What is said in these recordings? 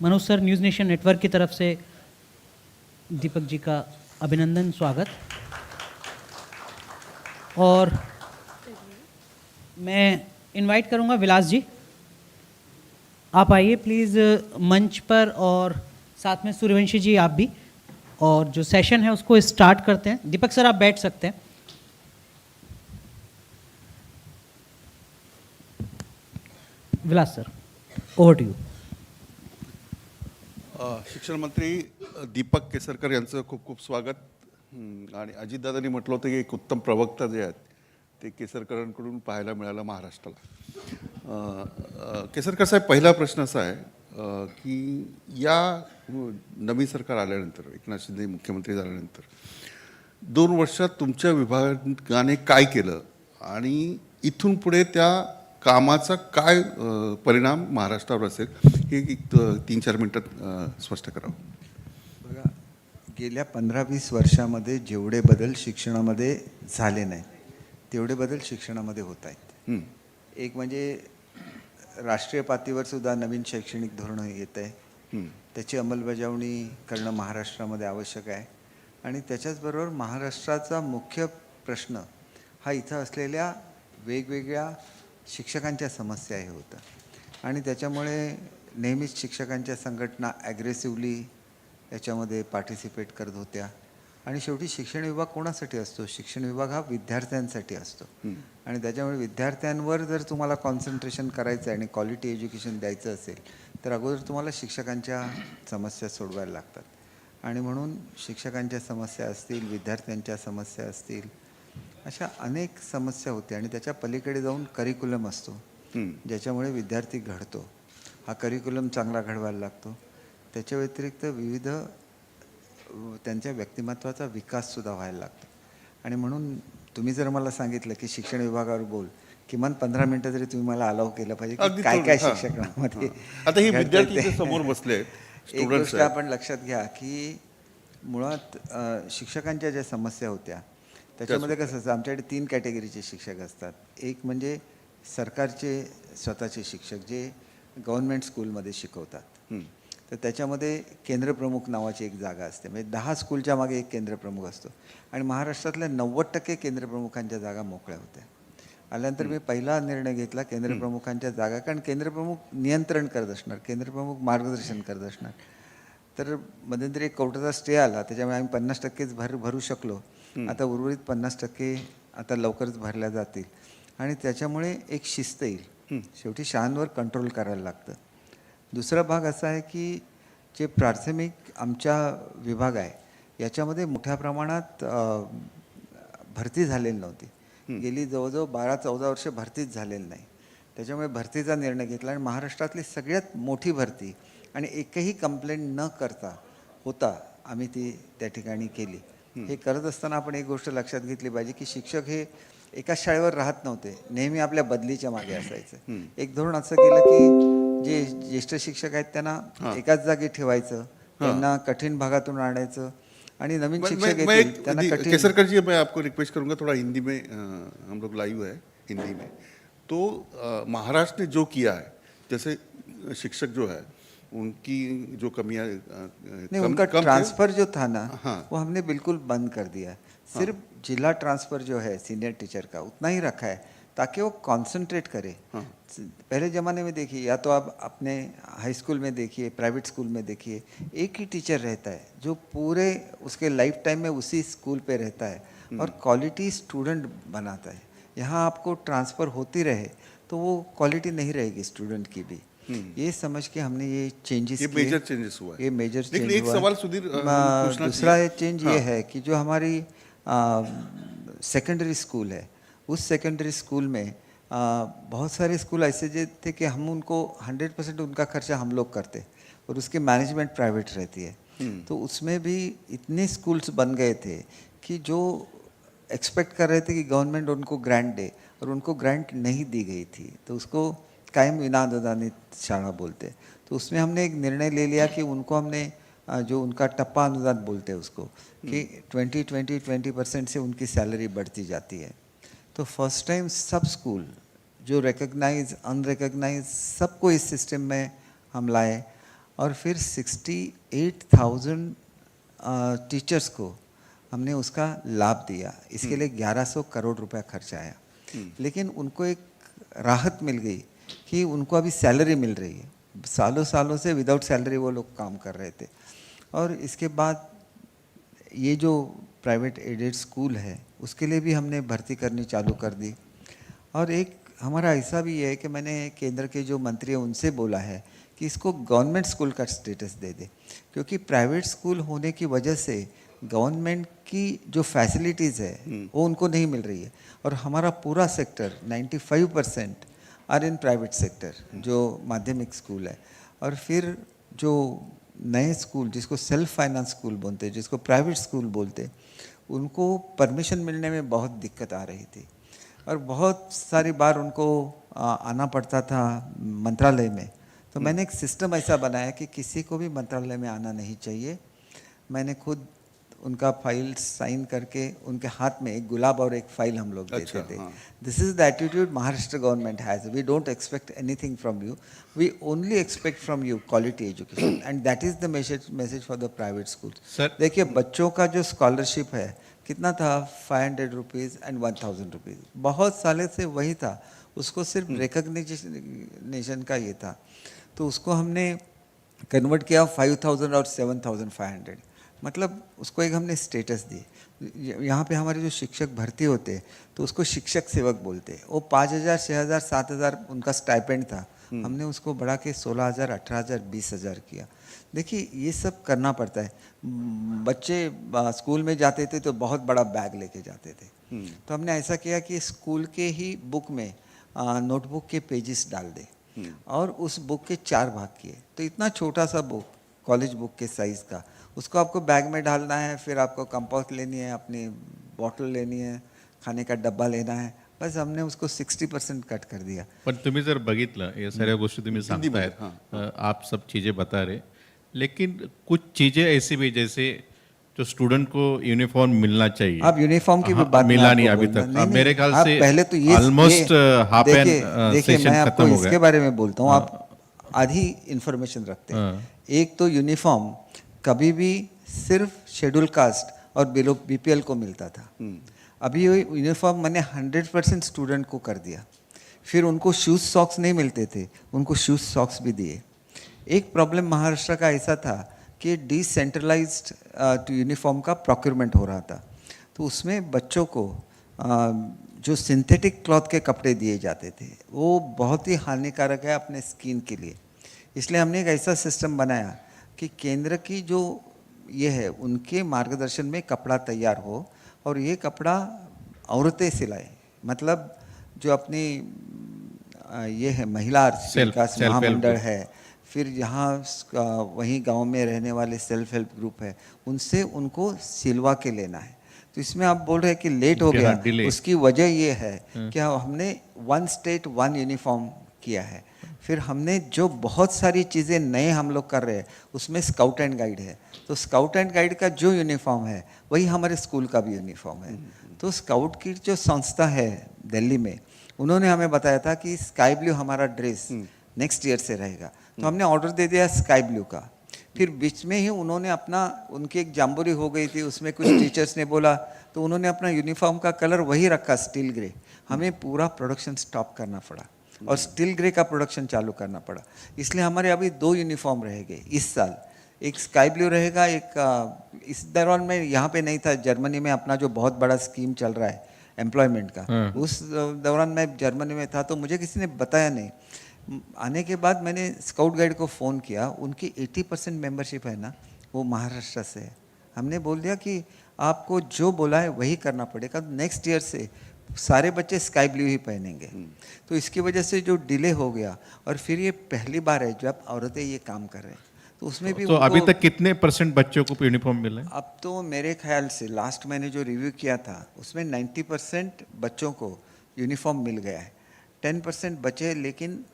Manoj sir, news nation network की तरफ से दीपक जी का अभिनंदन, स्वागत। और मैं इनवाइट करूंगा विलास जी, आप आइए प्लीज़ मंच पर, और साथ में सूर्यवंशी जी आप भी। और जो सेशन है उसको स्टार्ट करते हैं। दीपक सर आप बैठ सकते हैं। Vilas sir, over to you. शिक्षण मंत्री दीपक केसरकर यांचं खूप खूप स्वागत. आणि अजितदादांनी म्हटलं होतं की एक उत्तम प्रवक्ता जे आहेत ते केसरकरांकडून पाहायला मिळालं महाराष्ट्राला. केसरकर साहेब, पहिला प्रश्न असा आहे की या नवीन सरकार आल्यानंतर, एकनाथ शिंदे मुख्यमंत्री झाल्यानंतर 2 वर्षात तुमच्या विभागाने काय केलं आणि इथून पुढे त्या कामाचा काय परिणाम महाराष्ट्रावर असेल, हे एक 3-4 मिनिटात स्पष्ट करावं. बघा, गेल्या 15-20 वर्षामध्ये जेवढे बदल शिक्षणामध्ये झाले नाही तेवढे बदल शिक्षणामध्ये होत आहेत. एक म्हणजे राष्ट्रीय पातळीवर सुद्धा नवीन शैक्षणिक धोरण येत आहे, त्याची अंमलबजावणी करणं महाराष्ट्रामध्ये आवश्यक आहे. आणि त्याच्याचबरोबर महाराष्ट्राचा मुख्य प्रश्न हा इथं असलेल्या वेगवेगळ्या शिक्षकांच्या समस्या हे होतं. आणि त्याच्यामुळे नेहमीच शिक्षकांच्या संघटना ॲग्रेसिव्हली याच्यामध्ये पार्टिसिपेट करत होत्या. आणि शेवटी शिक्षण विभाग कोणासाठी असतो? शिक्षण विभाग हा विद्यार्थ्यांसाठी असतो. आणि त्याच्यामुळे विद्यार्थ्यांवर जर तुम्हाला कॉन्सन्ट्रेशन करायचं आहे आणि क्वालिटी एज्युकेशन द्यायचं असेल तर अगोदर तुम्हाला शिक्षकांच्या समस्या सोडवायला लागतात. आणि म्हणून शिक्षकांच्या समस्या असतील, विद्यार्थ्यांच्या समस्या असतील, अशा अनेक समस्या होत्या. आणि त्याच्या पलीकडे जाऊन करिक्युलम असतो ज्याच्यामुळे विद्यार्थी घडतो. हा करिक्युलम चांगला घडवायला लागतो. त्याच्या व्यतिरिक्त विविध त्यांच्या व्यक्तिमत्वाचा विकाससुद्धा व्हायला लागतो. आणि म्हणून तुम्ही जर मला सांगितलं की शिक्षण विभागावर बोल, किमान 15 मिनटं जरी तुम्ही मला अलाव केलं पाहिजे की काय काय शिक्षणामध्ये आता हे विद्यार्थी समोर बसले, एक गोष्ट आपण लक्षात घ्या की मुळात शिक्षकांच्या ज्या समस्या होत्या त्याच्यामध्ये कसं असतं, आमच्याकडे 3 कॅटेगरीचे शिक्षक असतात. एक म्हणजे सरकारचे स्वतःचे शिक्षक जे गव्हर्नमेंट स्कूलमध्ये शिकवतात, तर त्याच्यामध्ये केंद्रप्रमुख नावाची एक जागा असते. म्हणजे 10 स्कूलच्या मागे एक केंद्रप्रमुख असतो. आणि महाराष्ट्रातल्या 90% केंद्रप्रमुखांच्या जागा मोकळ्या होत्या. आल्यानंतर मी पहिला निर्णय घेतला केंद्रप्रमुखांच्या जागा, कारण केंद्रप्रमुख नियंत्रण करत असणार, केंद्रप्रमुख मार्गदर्शन करत असणार. तर मध्यंतरी एक कोर्टाचा स्टे आला, त्याच्यामुळे आम्ही 50%च भरू शकलो. आता उर्वरित 50% आता लवकरच भरल्या जातील. आणि त्याच्यामुळे एक शिस्त येईल. शेवटी शाळांवर कंट्रोल करायला लागतं. दुसरा भाग असा आहे की जे प्राथमिक आमच्या विभाग आहे याच्यामध्ये मोठ्या प्रमाणात भरती झालेली नव्हती. गेली जवळजवळ 12-14 वर्ष भरतीच झालेली नाही. त्याच्यामुळे भरतीचा निर्णय घेतला आणि महाराष्ट्रातली सगळ्यात मोठी भरती आणि एकही कंप्लेंट न करता होता आम्ही ती त्या ठिकाणी केली. हे करत असताना आपण एक गोष्ट लक्षात घेतली पाहिजे की शिक्षक हे एकाच शाळेवर राहत नव्हते, नेहमी आपल्या बदलीच्या मागे असायचं. एक धोरण असं केलं की जे ज्येष्ठ शिक्षक आहेत त्यांना एकाच जागी ठेवायचं, त्यांना कठीण भागातून आणायचं आणि नवीन शिक्षक येतील त्यांना कठीण. केसरकर जी, मैं आपको रिक्वेस्ट करूंगा थोड़ा हिंदी में, हम लोग लाइव है हिंदी में. तो महाराष्ट्र ने जो किया है, जैसे शिक्षक जो है उनकी जो कमियां, नहीं, उनका ट्रांसफ़र जो था ना वो हमने बिल्कुल बंद कर दिया. सिर्फ जिला ट्रांसफ़र जो है सीनियर टीचर का उतना ही रखा है ताकि वो कंसंट्रेट करे. पहले ज़माने में देखिए, या तो आप अपने हाई स्कूल में देखिए, प्राइवेट स्कूल में देखिए, एक ही टीचर रहता है जो पूरे उसके लाइफ टाइम में उसी स्कूल पे रहता है और क्वालिटी स्टूडेंट बनाता है. यहाँ आपको ट्रांसफ़र होती रहे तो वो क्वालिटी नहीं रहेगी स्टूडेंट की भी. ये समझ के हमने ये चेंजेस किए. मेजर चेंजेस हुआ है. ये मेजर चेंज एक हुआ. सवाल सुधीर, दूसरा चेंज ये है कि जो हमारी सेकेंडरी स्कूल है, उस सेकेंडरी स्कूल में बहुत सारे स्कूल ऐसे जो थे कि हम उनको 100% उनका खर्चा हम लोग करते और उसकी मैनेजमेंट प्राइवेट रहती है. तो उसमें भी इतने स्कूल्स बन गए थे कि जो एक्सपेक्ट कर रहे थे कि गवर्नमेंट उनको ग्रांट दे और उनको ग्रांट नहीं दी गई थी, तो उसको कायम विना अनुदानित शाला बोलते. तो उसमें हमने एक निर्णय ले लिया कि उनको हमने जो उनका टप्पा अनुदान बोलते हैं उसको, कि 20% से उनकी सैलरी बढ़ती जाती है. तो फर्स्ट टाइम सब स्कूल जो रिकग्नाइज अनरिकग्नाइज सबको इस सिस्टम में हम लाए. और फिर 68,000 टीचर्स को हमने उसका लाभ दिया। इसके लिए 1100 करोड़ रुपया खर्च आया, लेकिन उनको एक राहत मिल गई कि उनको अभी सैलरी मिल रही है। सालों सालों से विदाउट सैलरी वो लोग काम कर रहे थे। और इसके बाद ये जो प्राइवेट एडेड स्कूल है उसके लिए भी हमने भर्ती करनी चालू कर दी। और एक हमारा ऐसा भी है कि मैंने केंद्र के जो मंत्री हैं उनसे बोला है कि इसको गवर्नमेंट स्कूल का स्टेटस दे दे, क्योंकि प्राइवेट स्कूल होने की वजह से गवर्नमेंट की जो फैसिलिटीज़ है वो उनको नहीं मिल रही है। और हमारा पूरा sector 95% are in private sector, जो माध्यमिक स्कूल है। और फिर जो नए स्कूल जिसको सेल्फ फाइनेंस स्कूल बोलते हैं, जिसको प्राइवेट स्कूल बोलते हैं, उनको परमिशन मिलने में बहुत दिक्कत आ रही थी और बहुत सारी बार उनको आना पड़ता था मंत्रालय में। तो मैंने एक सिस्टम ऐसा बनाया कि किसी को भी मंत्रालय में आना नहीं चाहिए। मैंने खुद उनका फाइल साइन करके उनके हाथ में एक गुलाब और एक फाइल हम लोग देते थे। This is the attitude Maharashtra government has. We don't expect anything from you, we only expect from you quality education, and that is the message for the private school. देखिए बच्चों का जो स्कॉलरशिप है कितना था, 500 रुपीज़ एंड 1000 रुपीज़, बहुत सालों से वही था। उसको सिर्फ रिकग्निशन का ये था, तो उसको हमने कन्वर्ट किया 5000 और 7500, मतलब उसको एक हमने स्टेटस दी। यहाँ पे हमारे जो शिक्षक भर्ती होते तो उसको शिक्षक सेवक बोलते। वो 5000, 6000, 7000 उनका स्टाइपेंड था, हमने उसको बढ़ा के 16000, 18000, 20000 किया। देखिए ये सब करना पड़ता है। बच्चे स्कूल में जाते थे तो बहुत बड़ा बैग लेके जाते थे, तो हमने ऐसा किया कि स्कूल के ही बुक में नोटबुक के पेजेस डाल दे और उस बुक के 4 भाग किए। तो इतना छोटा सा बुक, कॉलेज बुक के साइज़ का, उसको आपको बैग में डालना है, फिर आपको कंपास लेनी है, अपनी बॉटल लेनी है, खाने का डब्बा लेना है, बस हमने उसको 60% कट कर दिया। पण तुम्ही जर बघितलं या सगळ्या गोष्टी तुम्ही सांगतायत, आप सब चीज़ें बता रहे, लेकिन कुछ चीज़ें ऐसी भी जैसे जो स्टूडेंट को यूनिफॉर्म मिलना चाहिए, आप यूनिफॉर्म की भी हाँ, बात मिला मैं नहीं आपको अभी बोलूंगा। तक। नहीं, अब मेरे नहीं, ख्याल आप से पहले तो ये ऑलमोस्ट हाफ एन देखिए मैं सेशन आपको खत्म हो इसके गया। बारे में बोलता हूँ, आप आधी इंफॉर्मेशन रखते हैं। एक तो यूनिफॉर्म कभी भी सिर्फ शेड्यूल कास्ट और बिलो बीपीएल को मिलता था। अभी यूनिफॉर्म मैंने 100% स्टूडेंट को कर दिया। फिर उनको शूज़ सॉक्स नहीं मिलते थे, उनको शूज़ सॉक्स भी दिए। एक प्रॉब्लम महाराष्ट्र का ऐसा था कि डिसेंट्रलाइज्ड यूनिफॉर्म का प्रोक्योरमेंट हो रहा था, तो उसमें बच्चों को जो सिंथेटिक क्लॉथ के कपड़े दिए जाते थे वो बहुत ही हानिकारक है अपने स्किन के लिए। इसलिए हमने एक ऐसा सिस्टम बनाया कि केंद्र की जो ये है उनके मार्गदर्शन में कपड़ा तैयार हो और ये कपड़ा औरतें सिलाए, मतलब जो अपनी ये है महिला विकास महामंडल है, फिर यहाँ वहीं गांव में रहने वाले सेल्फ हेल्प ग्रुप है, उनसे उनको सिलवा के लेना है। तो इसमें आप बोल रहे हैं कि लेट हो गया, उसकी वजह ये है कि हमने 1 स्टेट 1 यूनिफॉर्म किया है। फिर हमने जो बहुत सारी चीज़ें नए हम लोग कर रहे हैं उसमें स्काउट एंड गाइड है, तो स्काउट एंड गाइड का जो यूनिफॉर्म है वही हमारे स्कूल का भी यूनिफॉर्म है। तो स्काउट की जो संस्था है दिल्ली में, उन्होंने हमें बताया था कि स्काई ब्लू हमारा ड्रेस नेक्स्ट ईयर से रहेगा, तो हमने ऑर्डर दे दिया स्काई ब्लू का। फिर बीच में ही उन्होंने अपना, उनकी एक जाम्बोरी हो गई थी, उसमें कुछ टीचर्स ने बोला तो उन्होंने अपना यूनिफॉर्म का कलर वही रखा, स्टील ग्रे। हमें पूरा प्रोडक्शन स्टॉप करना पड़ा और स्टील ग्रे का प्रोडक्शन चालू करना पड़ा। इसलिए हमारे अभी 2 यूनिफॉर्म रहेंगे इस साल, एक स्काई ब्लू रहेगा, एक इस दौरान में यहाँ पे नहीं था, जर्मनी में अपना जो बहुत बड़ा स्कीम चल रहा है एम्प्लॉयमेंट का, उस दौरान मैं जर्मनी में था तो मुझे किसी ने बताया नहीं। आने के बाद मैंने स्काउट गाइड को फ़ोन किया, उनकी 80% मेंबरशिप है ना वो महाराष्ट्र से है। हमने बोल दिया कि आपको जो बोला है वही करना पड़ेगा, नेक्स्ट ईयर से सारे बच्चे स्काई ब्लू ही पहनेंगे। तो इसकी वजह से जो डिले हो गया, और फिर ये पहली बार है जब औरतें ये काम कर रहे हैं, तो उसमें भी तो अभी तक कितने % बच्चों को यूनिफॉर्म मिला है? अब तो मेरे ख्याल से लास्ट मैंने जो रिव्यू किया था उसमें 90% बच्चों को यूनिफॉर्म मिल गया है, 10% बचे। लेकिन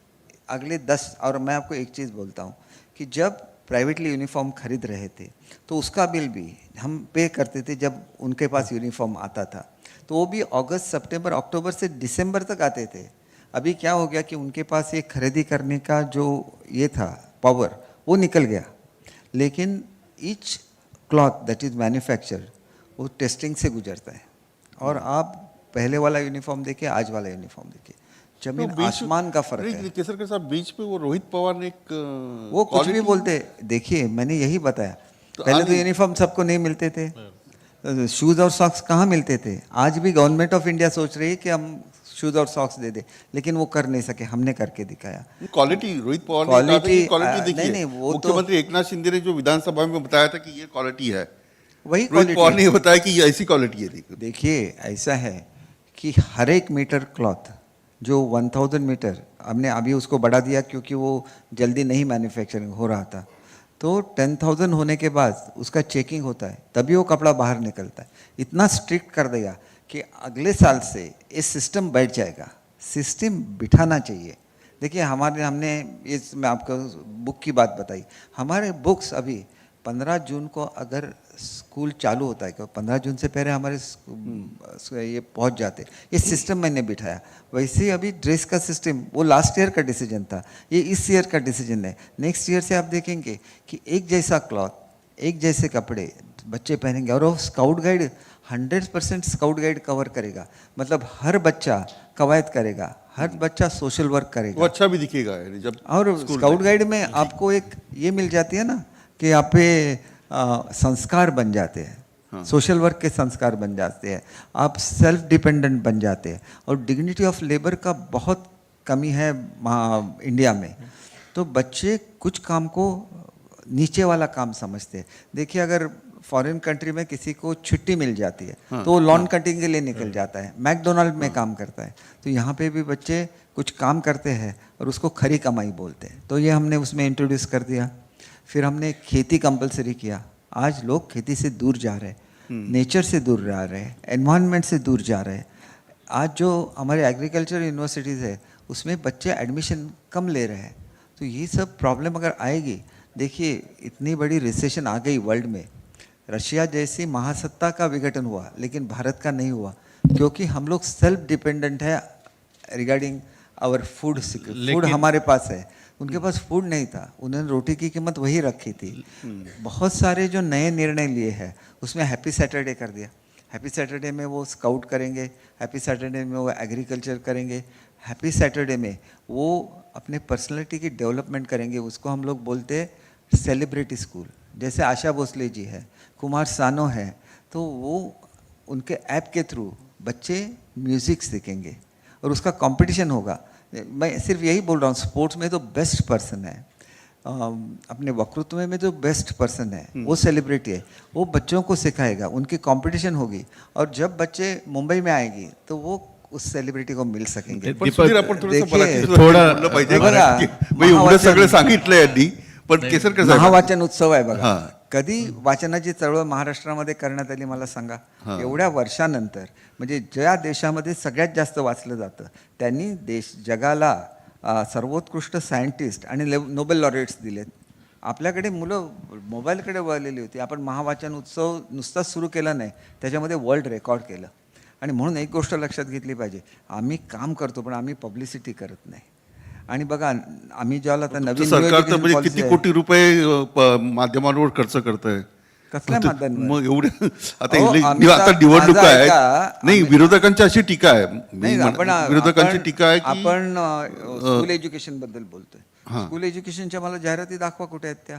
अगले 10, और मैं आपको एक चीज़ बोलता हूँ कि जब प्राइवेटली यूनिफॉर्म खरीद रहे थे तो उसका बिल भी हम पे करते थे जब उनके पास यूनिफॉर्म आता था, तो वो भी अगस्त, सितंबर, अक्टूबर से दिसंबर तक आते थे। अभी क्या हो गया कि उनके पास ये खरीदी करने का जो ये था पावर, वो निकल गया, लेकिन each cloth that is manufactured वो टेस्टिंग से गुजरता है। और आप पहले वाला यूनिफॉर्म देखिए, आज वाला यूनिफॉर्म देखिए, जमीन आसमान का फर्क है। केसरकर साहब, बीच पे वो रोहित पवार ने एक वो कुछ भी बोलते, देखिए मैंने यही बताया, पहले तो यूनिफॉर्म सबको नहीं मिलते थे, शूज और सॉक्स कहाँ मिलते थे। आज भी गवर्नमेंट ऑफ इंडिया सोच रही है कि हम शूज और सॉक्स दे दे, लेकिन वो कर नहीं सके, हमने करके दिखाया। क्वालिटी रोहित पवार ने कहा था कि क्वालिटी देखिए, नहीं, वो तो मुख्यमंत्री एकनाथ शिंदे ने जो विधानसभा में बताया था कि ये क्वालिटी है, वही रोहित पवार क्वालिटी। ने बताया कि ये ऐसी क्वालिटी है। देखिए ऐसा है कि हर एक मीटर क्लॉथ जो 1000 मीटर, हमने अभी उसको बढ़ा दिया क्योंकि वो जल्दी नहीं मैन्युफैक्चरिंग हो रहा था, तो 10,000 होने के बाद उसका चेकिंग होता है, तभी वो कपड़ा बाहर निकलता है। इतना स्ट्रिक्ट कर देगा कि अगले साल से ये सिस्टम बैठ जाएगा, सिस्टम बिठाना चाहिए। देखिए हमने इस मैं आपको बुक की बात बताई, हमारे बुक्स अभी 15 जून को अगर स्कूल चालू होता है, 15 जून से पहले हमारे ये पहुंच जाते, ये सिस्टम मैंने बिठाया। वैसे ही अभी ड्रेस का सिस्टम वो लास्ट ईयर का डिसीजन था, ये इस ईयर का डिसीजन है। नेक्स्ट ईयर से आप देखेंगे कि एक जैसा क्लॉथ, एक जैसे कपड़े बच्चे पहनेंगे, और वो scout guide 100% scout guide cover करेगा, मतलब हर बच्चा कवायद करेगा, हर बच्चा सोशल वर्क वो करेगा। अच्छा भी दिखेगा यानी जब और स्काउट गाइड में आपको एक ये मिल जाती है ना कि आप पे संस्कार बन जाते हैं, सोशल वर्क के संस्कार बन जाते हैं, आप सेल्फ डिपेंडेंट बन जाते हैं। और डिग्निटी ऑफ लेबर का बहुत कमी है इंडिया में, तो बच्चे कुछ काम को नीचे वाला काम समझते हैं। देखिए अगर फॉरेन कंट्री में किसी को छुट्टी मिल जाती है तो वो लॉन कटिंग के लिए निकल जाता है, मैकडोनाल्ड में काम करता है। तो यहाँ पे भी बच्चे कुछ काम करते हैं और उसको खरी कमाई बोलते हैं, तो ये हमने उसमें इंट्रोड्यूस कर दिया। फिर हमने खेती कंपलसरी किया, आज लोग खेती से दूर जा रहे हैं, नेचर से दूर जा रहे हैं, एनवायरनमेंट से दूर जा रहे हैं। आज जो हमारे एग्रीकल्चर यूनिवर्सिटीज़ है उसमें बच्चे एडमिशन कम ले रहे हैं, तो ये सब प्रॉब्लम अगर आएगी, देखिए इतनी बड़ी रिसेशन आ गई वर्ल्ड में, रशिया जैसी महासत्ता का विघटन हुआ लेकिन भारत का नहीं हुआ, क्योंकि हम लोग सेल्फ डिपेंडेंट है रिगार्डिंग आवर फूड। फूड हमारे पास है, उनके पास फूड नहीं था, उन्होंने रोटी की कीमत वही रखी थी। बहुत सारे जो नए निर्णय लिए हैं उसमें हैप्पी सैटरडे कर दिया, हैप्पी सैटरडे में वो स्काउट करेंगे, हैप्पी सैटरडे में वो एग्रीकल्चर करेंगे, हैप्पी सैटरडे में वो अपने पर्सनैलिटी की डेवलपमेंट करेंगे। उसको हम लोग बोलते हैं सेलिब्रिटी स्कूल। जैसे आशा भोसले जी है, कुमार सानो है, तो वो उनके ऐप के थ्रू बच्चे म्यूज़िक सीखेंगे और उसका कंपटीशन होगा। मैं सिर्फ यही बोल रहा हूँ, स्पोर्ट्स में तो बेस्ट पर्सन है, अपने वक्तृत्व में जो बेस्ट पर्सन है वो सेलिब्रिटी है, वो बच्चों को सिखाएगा, उनकी कंपटीशन होगी, और जब बच्चे मुंबई में आएंगी तो वो उस सेलिब्रिटी को मिल सकेंगे। पण सुधीर, आपण थोडंसं देखिए, मराठीत थोडं- बोललं पाहिजे, बघा, म्हणजे एवढं सगळं सांगितलं यांनी, पण केसरकर साहेब, महावाचन उत्सव आहे बघा, हां. कधी वाचनाची चळवळ महाराष्ट्रामध्ये करण्यात आली मला सांगा? एवढ्या वर्षानंतर, म्हणजे ज्या देशामध्ये सगळ्यात जास्त वाचलं जातं त्यांनी जगाला सर्वोत्कृष्ट सायंटिस्ट आणि नोबेल लॉरेट्स दिलेत. आपल्याकडे मुलं मोबाईलकडे वळलेली होती. आपण महावाचन उत्सव नुसताच सुरू केला नाही, त्याच्यामध्ये वर्ल्ड रेकॉर्ड केलं. आणि म्हणून एक गोष्ट लक्षात घेतली पाहिजे, आम्ही काम करतो पण आम्ही पब्लिसिटी करत नाही. आणि बघा आम्ही ज्याला आता तुमचं नवीन सरकार तर education म्हणजे policy किती आहे. कोटी रुपये माध्यमांवर खर्च करतंय. कसल्या माध्यमांवर? मग एवढे आता अहो, आता आमचा- निवडणूक माझा आहे, ऐका, नाही विरोधकांची अशी टीका आहे, नाही आपण विरोधकांची टीका आहे की आपण स्कूल एज्युकेशन बद्दल बोलतोय. स्कूल एज्युकेशनच्या मला जाहिराती दाखवा कुठे आहेत त्या.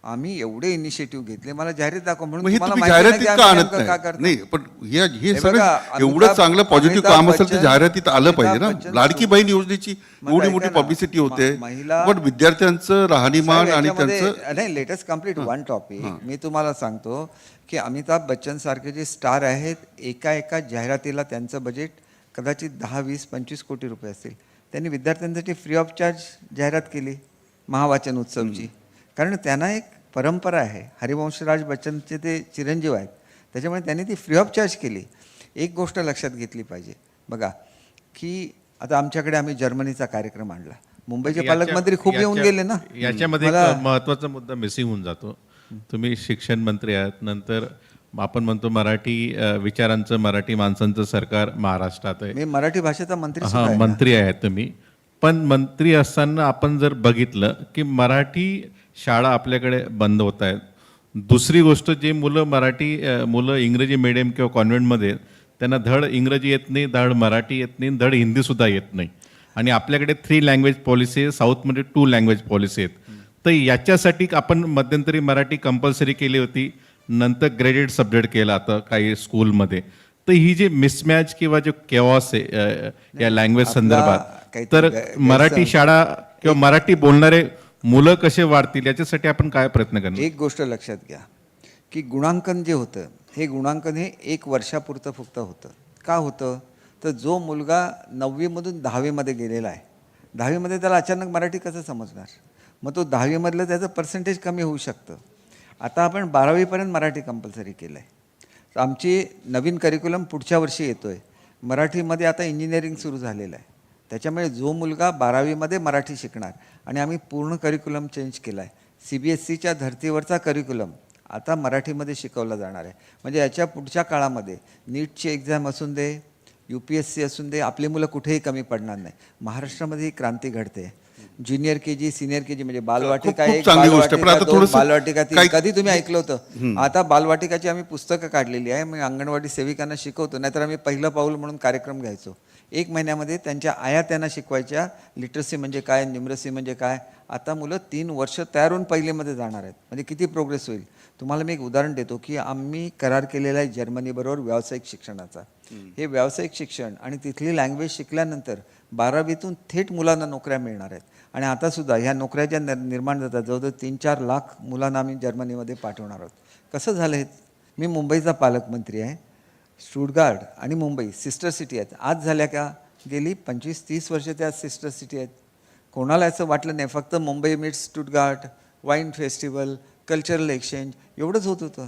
आम्ही एवढे इनिशिएटिव्ह घेतले, मला जाहिरात दाखवा, मग म्हणून हे तुम्हाला तुम्ही माहिती नाही जाहिरातीत की का आम्ही आणत नेमकं काय नाही? करतो. नाही पण हे हे सगळं बघा, एवढं चांगलं पॉझिटिव्ह काम असेल ते बच्चन- जाहिरातीत आलं पाहिजे ना. अमिताभ बच्चन लाडकी बहीण योजनेची मग एवढी ऐका मोठी ना, पब्लिसिटी होते, महिला- पण विद्यार्थ्यांचं राहणीमान आणि त्यांचं नाही, लेटेस्ट कम्प्लीट वन टॉपिक मी तुम्हाला सांगतो की अमिताभ बच्चन सारखे जे स्टार आहेत, एका जाहिरातीला त्यांचं बजेट कदाचित 10, 20, 25 कोटी रुपये असेल. त्यांनी विद्यार्थ्यांसाठी फ्री ऑफ चार्ज जाहिरात केली महावाचन उत्सवची, कारण त्यांना एक परंपरा आहे, हरिवंशराज बच्चनचे ते चिरंजीव आहेत, त्याच्यामुळे त्यांनी ती फ्री ऑफ चार्ज केली. एक गोष्ट लक्षात घेतली पाहिजे बघा, की आता आमच्याकडे आम्ही जर्मनीचा कार्यक्रम आणला, मुंबईचे पालकमंत्री खूप येऊन गेले ना. याच्यामध्ये मला- एक महत्त्वाचा मुद्दा मिसिंग होऊन जातो. तुम्ही शिक्षण मंत्री आहात, नंतर आपण म्हणतो मराठी विचारांचं, मराठी माणसांचं सरकार महाराष्ट्रात आहे. मी मराठी भाषेचा मंत्री सुद्धा हा आहे ना. मंत्री आहेत तुम्ही, पण मंत्री असताना आपण जर बघितलं की मराठी शाळा आपल्याकडे बंद होत आहेत. दुसरी गोष्ट, जे मुलं इंग्रजी मीडियम किंवा कॉन्व्हेंटमध्ये आहेत, त्यांना धड इंग्रजी येत नाही, धड मराठी येत नाही, धड हिंदीसुद्धा येत नाही. आणि आपल्याकडे 3 लँग्वेज पॉलिसी आहे, साऊथमध्ये 2 लँग्वेज पॉलिसी आहेत. तर याच्यासाठी आपण मध्यंतरी मराठी कंपल्सरी केली होती, नंतर ग्रेडेड सब्जेक्ट केला आता काही स्कूलमध्ये. तर ही जी मिसमॅच किंवा जो केओस आहे या लँग्वेज संदर्भात, काहीतरी तर मराठी गैरसमज- शाळा किंवा मराठी बोलणारे मुलं कसे वाढतील याच्यासाठी आपण काय प्रयत्न करणार? एक गोष्ट लक्षात घ्या की गुणांकन जे होतं, हे गुणांकन हे 1 वर्षापुरतं फक्त होतं. का होतं? तर जो मुलगा 9वीमधून 10वीमध्ये गेलेला आहे, 10वीमध्ये त्याला अचानक मराठी कसं समजणार? मग तो 10वीमधलं त्याचं पर्सेंटेज कमी होऊ शकतं. आता आपण 12वीपर्यंत मराठी कंपल्सरी केलं आहे. तर आमची नवीन करिक्युलम पुढच्या वर्षी येतो आहे. मराठीमध्ये आता इंजिनिअरिंग सुरू झालेलं आहे. त्याच्यामुळे जो मुलगा 12वीमध्ये मराठी शिकणार, आणि आम्ही पूर्ण करिक्युलम चेंज केला आहे. CBSEच्या धर्तीवरचा करिक्युलम आता मराठीमध्ये शिकवला जाणार आहे. म्हणजे याच्या पुढच्या काळामध्ये नीटची एक्झाम असून दे, UPSC असून दे, आपली मुलं कुठेही कमी पडणार नाही. महाराष्ट्रामध्ये ही क्रांती घडते. ज्युनियर KG, सिनियर KG म्हणजे बालवाटिका खूप 1, चांगली गोष्ट आहे. पण बालवाटिका आता 2, थोडंसं बालवाटिका 3. काही- कधी तुम्ही ऐकलं होतं? आता बालवाटिकाची आम्ही पुस्तकं काढलेली आहे. मी अंगणवाडी सेविकांना शिकवतो, नाहीतर आम्ही पहिलं पाऊल म्हणून कार्यक्रम घ्यायचो. 1 महिन्यामध्ये त्यांच्या आया त्यांना शिकवायच्या लिटरसी म्हणजे काय, न्यूमरसी म्हणजे काय. आता मुलं 3 वर्ष तयार होऊन पहिलीमध्ये जाणार आहेत. म्हणजे किती प्रोग्रेस होईल. तुम्हाला मी एक उदाहरण देतो की आम्ही करार केलेला आहे जर्मनीबरोबर व्यावसायिक शिक्षणाचा. हे व्यावसायिक शिक्षण आणि तिथली लँग्वेज शिकल्यानंतर 12वीतून थेट मुलांना नोकऱ्या मिळणार आहेत. आणि आतासुद्धा ह्या नोकऱ्या ज्या निर्माण जातात, जवळजवळ 3-4 लाख मुलांना आम्ही जर्मनीमध्ये पाठवणार आहोत. कसं झालं हे? मी मुंबईचा पालकमंत्री आहे. स्टुटगार्ट आणि मुंबई सिस्टर सिटी आहेत. आज झाल्या का? गेली 25-30 वर्ष त्या सिस्टर सिटी आहेत. कोणाला असं वाटलं नाही. फक्त Mumbai meats Stuttgart, wine festival, cultural exchange एवढंच होत होतं.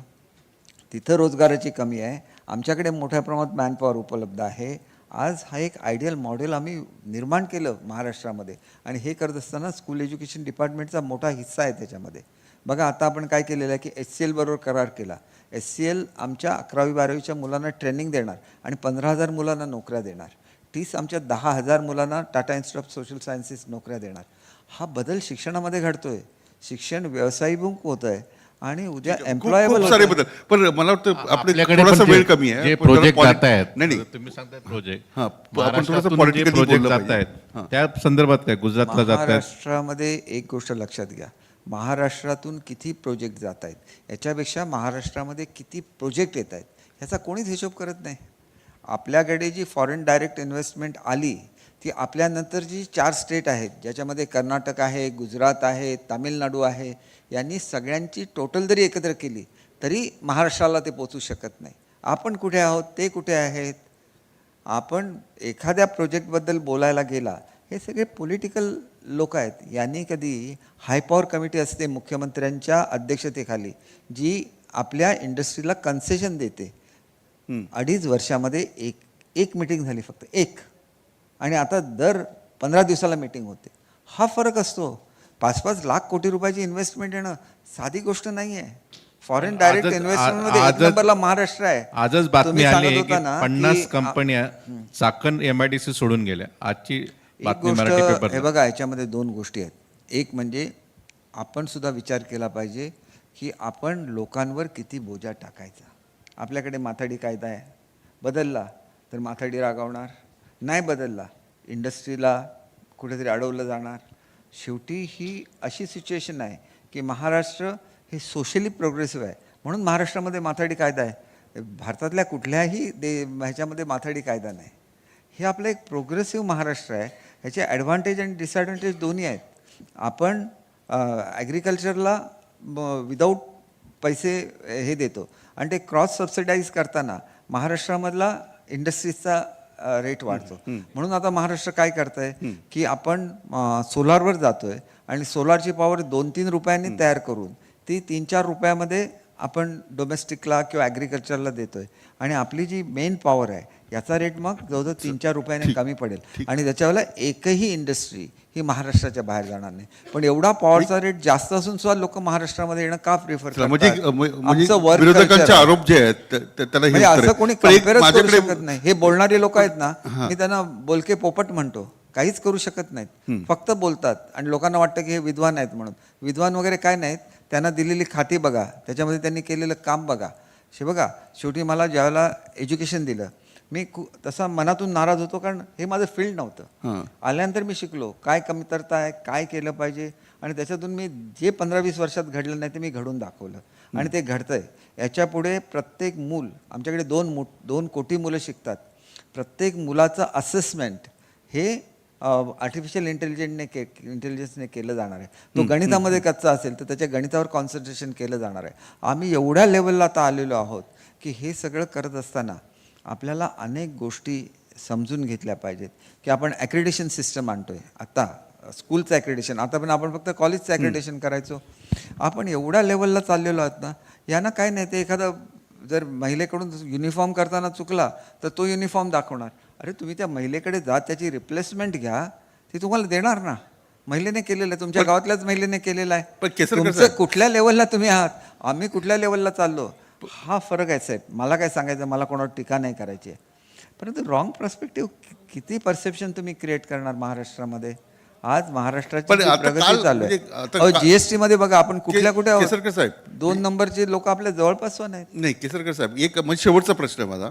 तिथं रोजगाराची कमी आहे. आमच्याकडे मोठ्या प्रमाणात मॅनपॉवर उपलब्ध आहे. आज हा एक आयडियल मॉडेल आम्ही निर्माण केलं महाराष्ट्रामध्ये, आणि हे करत असताना स्कूल एज्युकेशन डिपार्टमेंटचा मोठा हिस्सा आहे त्याच्यामध्ये. बघा आता आपण काय केलेलं आहे की HCL बरोबर करार केला. HCL आमच्या 11वी-12वीच्या मुलांना ट्रेनिंग देणार आणि 15,000 मुलांना नोकऱ्या देणार. TISS आमच्या 10,000 मुलांना Tata institute of social sciences नोकऱ्या देणार. हा बदल शिक्षणामध्ये घडतोय. शिक्षण व्यवसायिक होत आहे आणि उद्या एम्प्लॉयबल खूप सारे बदल. पण मला वाटतं आपल्याकडे आपल्याकडे थोडासा पण वेळ जे- कमी आहे. जे पण जरा प्रोजेक्ट पॉलिट- जात आहेत, नाही तुम्ही सांगताय प्रोजेक्ट, हां, आपण थोडंसं महाराष्ट्रातून जे पॉलिटिकली प्रोजेक्ट बोललं जात पाहिजे. आहेत त्या संदर्भात काय गुजरातला जात आहेत? महाराष्ट्रामध्ये एक गोष्ट लक्षात घ्या, महाराष्ट्रातून किती प्रोजेक्ट जात आहेत याच्यापेक्षा महाराष्ट्रामध्ये किती प्रोजेक्ट येत आहेत ह्याचा कोणीच हिशोब करत नाही. आपल्याकडे जी फॉरेन डायरेक्ट इन्व्हेस्टमेंट आली ती आपल्यानंतर जी 4 स्टेट आहेत, ज्याच्यामध्ये कर्नाटक आहे, गुजरात आहे, तामिळनाडू आहे, यांनी सगळ्यांची टोटल जरी एकत्र केली तरी महाराष्ट्राला ते पोचू शकत नाही. आपण कुठे आहोत, ते कुठे आहेत? आपण एखाद्या प्रोजेक्टबद्दल बोलायला गेला, हे सगळे पॉलिटिकल लोक आहेत. यांनी कधी हायपॉवर कमिटी असते मुख्यमंत्र्यांच्या अध्यक्षतेखाली, जी आपल्या इंडस्ट्रीला कन्सेशन देते. 2.5 वर्षामध्ये एक मीटिंग झाली फक्त, एक. आणि आता दर 15 दिवसाला मीटिंग होते. हा फरक असतो. 5-5 लाख कोटी रुपयाची इन्व्हेस्टमेंट येणं साधी गोष्ट नाही आहे. फॉरेन डायरेक्ट आजच- इन्व्हेस्टमेंटमध्ये एक आजच- नंबरला महाराष्ट्र आहे. आजच बातमी तुम्ही आली सांगत आहे की होता ना 50 की कंपन्या चाकण MIDC सोडून गेल्या. आजची एक बातमी गोष्ट मराठी हे पेपर. बघा, याच्यामध्ये 2 गोष्टी आहेत. एक म्हणजे आपण सुद्धा विचार केला पाहिजे की आपण लोकांवर किती बोजा टाकायचा. आपल्याकडे माथाडी कायदा आहे, बदलला तर माथाडी रागावणार, नाही बदलला इंडस्ट्रीला कुठेतरी अडवलं जाणार. शेवटी ही अशी सिच्युएशन आहे की महाराष्ट्र हे सोशली प्रोग्रेसिव्ह आहे, म्हणून महाराष्ट्रामध्ये माथाडी कायदा आहे. भारतातल्या कुठल्याही ह्याच्यामध्ये माथाडी कायदा नाही. हे आपलं एक प्रोग्रेसिव्ह महाराष्ट्र आहे. ह्याचे ॲडव्हान्टेज आणि डिसॲडव्हान्टेज दोन्ही आहेत. आपण ॲग्रिकल्चरला विदाऊट पैसे हे देतो आणि ते क्रॉस सबसिडाईज करताना महाराष्ट्रामधला इंडस्ट्रीजचा रेट वाढतो. म्हणून आता महाराष्ट्र काय करत आहे की आपण सोलारवर जातोय आणि सोलारची पॉवर 2-3 रुपयांनी तयार करून ती 3-4 रुपयामध्ये आपण डोमेस्टिकला किंवा ॲग्रिकल्चरला देतोय, आणि आपली जी मेन पॉवर आहे याचा रेट मग जवळजवळ 3-4 रुपयाने कमी पडेल, आणि त्याच्यावेळेला एकही इंडस्ट्री ही महाराष्ट्राच्या बाहेर जाणार नाही. पण एवढा पॉवरचा रेट जास्त असून सुद्धा लोक महाराष्ट्रामध्ये येणं का प्रिफर म्हणजे करतात? विरोधकांचे आरोप जे आहेत त्याला हे म्हणजे उत्तर असं आहे. कोणी पण एक कम्पेअरच करू माझ्याकडे शकत नाही. हे बोलणारे लोक आहेत ना, मी त्यांना बोलके पोपट म्हणतो, काहीच करू शकत नाहीत, फक्त बोलतात आणि लोकांना वाटतं की हे विद्वान आहेत म्हणून. विद्वान वगैरे काय नाहीत, त्यांना दिलेली खाती बघा, त्याच्यामध्ये त्यांनी केलेलं काम बघा. बघा, शेवटी मला ज्यावेळेला एज्युकेशन दिलं, मी तसा मनातून नाराज होतो, कारण हे माझं फील्ड नव्हतं. आल्यानंतर मी शिकलो काय कमतरता आहे, काय केलं पाहिजे, आणि त्याच्यातून मी जे 15-20 वर्षात घडलं नाही ते मी घडून दाखवलं, आणि ते घडतंय. याच्यापुढे प्रत्येक मूल, आमच्याकडे 2 कोटी मुलं शिकतात, प्रत्येक मुलाचं असेसमेंट हे आर्टिफिशियल इंटेलिजन्सने केलं जाणार आहे. तो गणितामध्ये कच्चा असेल तर त्याच्या गणितावर कॉन्सन्ट्रेशन केलं जाणार आहे. आम्ही एवढ्या लेवलला आता आलेलो आहोत की हे सगळं करत असताना आपल्याला अनेक गोष्टी समजून घेतल्या पाहिजेत, की आपण ॲक्रेडिशन सिस्टम आणतोय आता, स्कूलचं ॲक्रेडिशन, आता पण आपण फक्त कॉलेजचं ॲक्रेडिशन करायचो. आपण एवढ्या लेवलला चाललेलो आहोत ना, यांना काय नाही, ते एखादा जर महिलेकडून युनिफॉर्म करताना चुकला तर तो युनिफॉर्म दाखवणार. अरे तुम्ही त्या महिलेकडे जा, त्याची रिप्लेसमेंट घ्या, ती तुम्हाला देणार ना. महिलेने केलेलं आहे, तुमच्या गावातल्याच महिलेने केलेलं आहे. पण केसरकर तुमचं साहेब, कुठल्या लेवलला तुम्ही आहात, आम्ही कुठल्या लेवलला चाललो, हा फरक आहे साहेब. मला काय सांगायचं, मला कोणावर टीका नाही करायची आहे, परंतु रॉंग पर्स्पेक्टिव्ह किती परसेप्शन तुम्ही क्रिएट करणार महाराष्ट्रामध्ये. आज महाराष्ट्राची पण जी आता प्रगती काल चालू म्हणजे आहे, आता अहो जीएसटी मध्ये बघा, आपण कुठल्या कुठे आहोत. केसरकर साहेब, 2 नंबरचे लोक आपल्या जवळपास पण आहेत. नाही केसरकर साहेब, एक म्हणजे शेवटचा प्रश्न आहे माझा.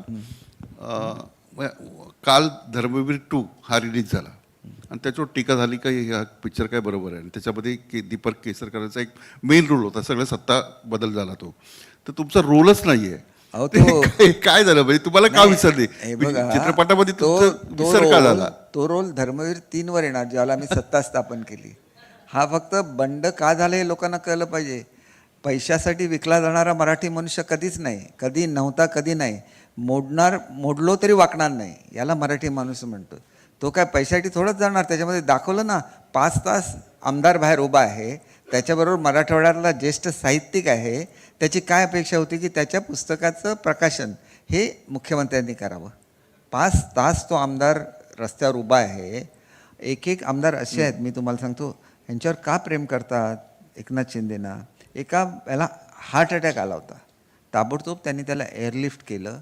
काल धर्मवीर 2 हा रिलीज झाला आणि त्याच्यावर टीका झाली का हा पिक्चर काय बरोबर आहे, आणि त्याच्यामध्ये दीपक केसरकरांचा एक मेन रोल होता, सगळं सत्ता बदल झाला तो, तर तुमचा रोलच नाहीये. अहो, तो काय झालं म्हणजे तुम्हाला का विसरले हे बघा, चित्रपटामध्ये तो विसर का झाला? तो रोल धर्मवीर 3 वर येणार, ज्याला आम्ही सत्ता स्थापन केली. हा फक्त बंड का झालं हे लोकांना कळलं पाहिजे. पैशासाठी विकला जाणारा मराठी मनुष्य कधीच नाही, कधी नव्हता, कधी नाही. मोडलो तरी वाकणार नाही, याला मराठी माणूस म्हणतो. तो काय पैशासाठी थोडंच जाणार. त्याच्यामध्ये दाखवलं ना, 5 तास आमदार बाहेर उभा आहे, त्याच्याबरोबर मराठवाड्यातला ज्येष्ठ साहित्यिक आहे, त्याची काय अपेक्षा होती की त्याच्या पुस्तकाचं प्रकाशन हे मुख्यमंत्र्यांनी करावं. 5 तास तो आमदार रस्त्यावर उभा आहे. एक आमदार असे आहेत, मी तुम्हाला सांगतो, यांच्यावर का प्रेम करतात एकनाथ शिंदेना. एका याला हार्ट अटॅक आला होता, ताबडतोब त्यांनी त्याला एअरलिफ्ट केलं,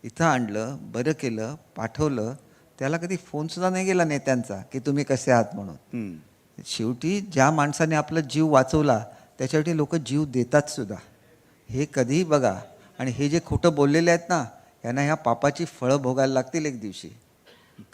इथं आणलं, बरं केलं, पाठवलं. त्याला कधी फोनसुद्धा नाही गेला नेत्यांचा की तुम्ही कसे आहात म्हणून. शेवटी ज्या माणसाने आपला जीव वाचवला त्याच्यासाठी लोक जीव देतात सुद्धा. हे कधीही बघा. आणि हे जे खोटं बोललेले आहेत ना, यांना ह्या पापाची फळं भोगायला लागतील एक दिवशी,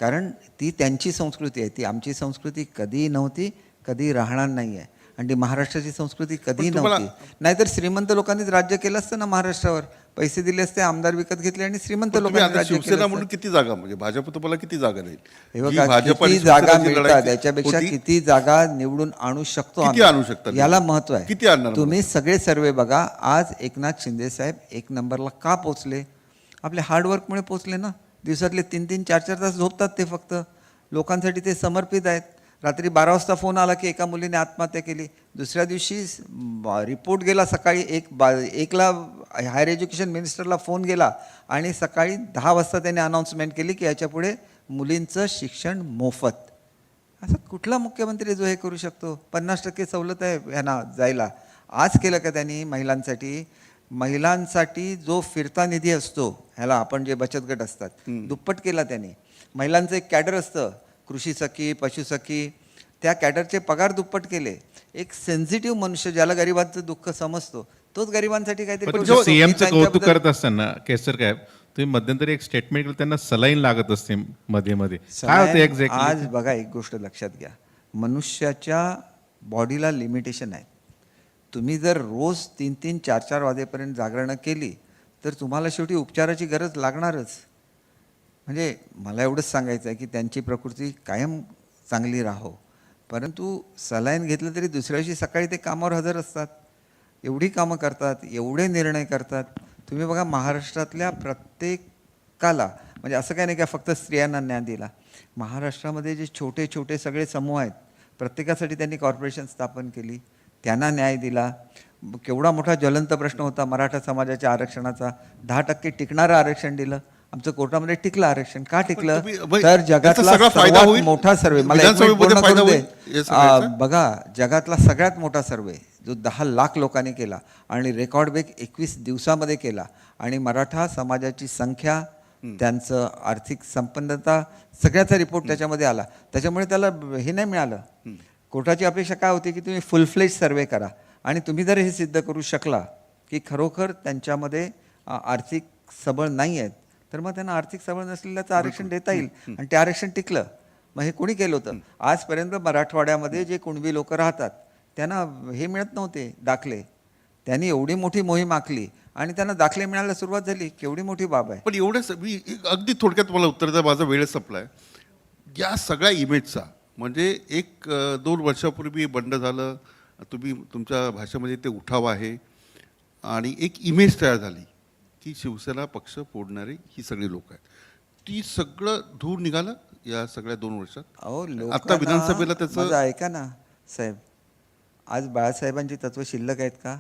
कारण ती त्यांची संस्कृती आहे, ती आमची संस्कृती कधीही नव्हती, कधी राहणार नाही आहे. आणि ती महाराष्ट्राची संस्कृती कधी नव्हती. नाहीतर श्रीमंत लोकांनीच राज्य केलं असतं ना महाराष्ट्रावर, पैसे दिले असते, आमदार विकत घेतले आणि श्रीमंत लोकांनी राज्य केलं शिवसेना असतं. म्हणून किती जागा, म्हणजे भाजप तुम्हाला किती जागा देईल? हे बघा, किती जागा मिळतात त्याच्यापेक्षा किती जागा निवडून आणू शकतो किती आम्ही, आणू शकता? याला महत्व आहे. किती आणणार? तुम्ही सगळे सर्वे बघा. आज एकनाथ शिंदे साहेब 1 नंबरला का पोचले? आपल्या हार्डवर्कमुळे पोचले ना. दिवसातले 3-3, 4-4 तास झोपतात ते, फक्त लोकांसाठी ते समर्पित आहेत. रात्री 12 वाजता फोन आला की एका मुलीने आत्महत्या केली. दुसऱ्या दिवशी रिपोर्ट गेला, सकाळी 1ला हायर एज्युकेशन मिनिस्टरला फोन गेला आणि सकाळी 10 वाजता त्याने अनाऊन्समेंट केली की याच्यापुढे मुलींचं शिक्षण मोफत. असं कुठला मुख्यमंत्री जो हे करू शकतो? 50% सवलत आहे ह्यांना जायला. आज केलं का त्यांनी महिलांसाठी? महिलांसाठी जो फिरता निधी असतो, ह्याला आपण जे बचत गट असतात, दुप्पट केला त्यांनी. महिलांचं एक कॅडर असतं, कृषी सखी, पशुसखी, त्या कॅडरचे पगार दुप्पट केले. एक सेन्सिटिव्ह मनुष्य ज्याला गरिबांचं दुःख समजतो, तोच गरिबांसाठी काहीतरी करू शकतो. सीएमचं कौतुक करत असताना केसरकर तुम्ही मध्यंतरी एक स्टेटमेंट केलं, त्यांना सलाईन लागत असते मध्ये मध्ये, काय होतं एक्झॅक्टली? आज बघा, एक गोष्ट लक्षात घ्या, मनुष्याच्या बॉडीला लिमिटेशन आहे. तुम्ही जर रोज 3-3, 4-4 वाजेपर्यंत जागरणं केली तर तुम्हाला शेवटी उपचाराची गरज लागणारच. म्हणजे मला एवढंच सांगायचं आहे की त्यांची प्रकृती कायम चांगली राहो, परंतु सलाईन घेतलं तरी दुसऱ्या दिवशी सकाळी ते कामावर हजर असतात. एवढी कामं करतात, एवढे निर्णय करतात. तुम्ही बघा, महाराष्ट्रातल्या प्रत्येकाला, म्हणजे असं काही नाही का फक्त स्त्रियांना न्याय दिला. महाराष्ट्रामध्ये जे छोटे छोटे सगळे समूह आहेत, प्रत्येकासाठी त्यांनी कॉर्पोरेशन स्थापन केली, त्यांना न्याय दिला. केवढा मोठा ज्वलंत प्रश्न होता मराठा समाजाच्या आरक्षणाचा, 10% टिकणारं आरक्षण दिलं. आमचं कोर्टामध्ये टिकलं आरक्षण. का टिकलं? तर जगातला सर्वात मोठा सर्वे, मला एक मिनिट पूर्ण करू दे. बघा, जगातला सगळ्यात मोठा सर्वे जो 10 लाख लोकांनी केला आणि रेकॉर्ड ब्रेक 21 दिवसामध्ये केला, आणि मराठा समाजाची संख्या त्यांचं आर्थिक संपन्नता सगळ्याचा रिपोर्ट त्याच्यामध्ये आला. त्याच्यामुळे त्याला हे नाही मिळालं. कोर्टाची अपेक्षा काय होती की तुम्ही फुल फ्लेज सर्वे करा आणि तुम्ही जर हे सिद्ध करू शकला की खरोखर त्यांच्यामध्ये आर्थिक सबळ नाही आहेत, तर मग त्यांना आर्थिक सबळ नसलेल्याचं आरक्षण देता येईल आणि ते आरक्षण टिकलं. मग हे कोणी केलं होतं? आजपर्यंत मराठवाड्यामध्ये जे कुणबी लोक राहतात त्यांना हे मिळत नव्हते दाखले. त्यांनी एवढी मोठी मोहीम आखली आणि त्यांना दाखले मिळायला सुरुवात झाली. केवढी मोठी बाब आहे. पण एवढंच मी अगदी थोडक्यात मला उत्तर द्या, माझा वेळ संपलाय. या सगळ्या इमेजचा म्हणजे 1-2 वर्षापूर्वी बंड झालं, तुम्ही तुमच्या भाषेमध्ये ते उठाव आहे आणि एक इमेज तयार झाली की शिवसेना पक्ष फोडणारे ही सगळी लोक आहेत. ती सगळं धूर निघालं या सगळ्या 2 वर्षात. अहो आता विधानसभेला माझं त्याचं ऐका ना साहेब, आज बाळासाहेबांची तत्व शिल्लक आहेत का?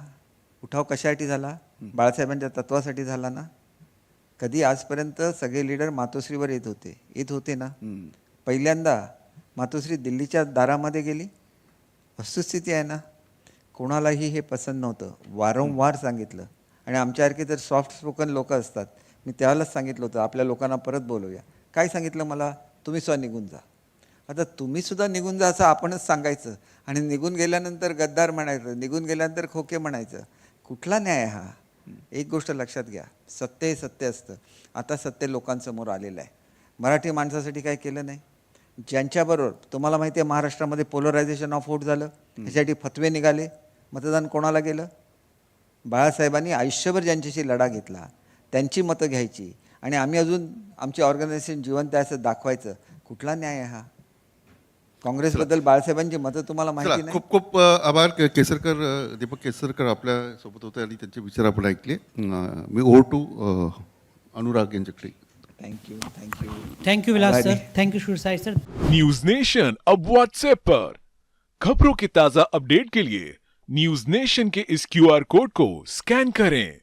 उठाव कशासाठी झाला? बाळासाहेबांच्या तत्वासाठी झाला ना. कधी आजपर्यंत सगळे लीडर मातोश्रीवर येत होते ना. पहिल्यांदा मातोश्री दिल्लीच्या दारामध्ये गेली. वस्तुस्थिती आहे ना. कोणालाही हे पसंत नव्हतं. वारंवार सांगितलं आणि आमच्यासारखे जर सॉफ्ट स्पोकन लोक असतात, मी त्यावेळेलाच सांगितलं होतं आपल्या लोकांना परत बोलवूया. काय सांगितलं मला? तुम्ही सुद्धा निघून जा. आता तुम्ही सुद्धा निघून जा असं आपणच सांगायचं आणि निघून गेल्यानंतर गद्दार म्हणायचं, निघून गेल्यानंतर खोके म्हणायचं. कुठला न्याय हा? एक गोष्ट लक्षात घ्या, सत्य हे सत्य असतं. आता सत्य लोकांसमोर आलेलं आहे. मराठी माणसासाठी काय केलं नाही. ज्यांच्याबरोबर तुम्हाला माहिती आहे महाराष्ट्रामध्ये पोलरायझेशन ऑफ वोट झालं, ह्याच्यासाठी फतवे निघाले, मतदान कोणाला गेलं? बाळासाहेबांनी आयुष्यभर ज्यांच्याशी लढा घेतला त्यांची मतं घ्यायची आणि आम्ही अजून आमची ऑर्गनायझेशन जिवंत आहे असं दाखवायचं. कुठला न्याय आहे हा? काँग्रेसबद्दल बाळासाहेबांची मतं तुम्हाला माहिती नाही. खूप खूप आभार. केसरकर, दीपक केसरकर आपल्या सोबत होते आणि त्यांचे विचार आपण ऐकले. मी ओव्हर टू अनुराग यांच्याकडे. Thank you. Thank you Vilas sir, thank you Shivsai sir. News nation अब व्हाट्सएप पर खबरों के ताजा अपडेट के लिए न्यूज नेशन के इस क्यूआर कोड को स्कैन करें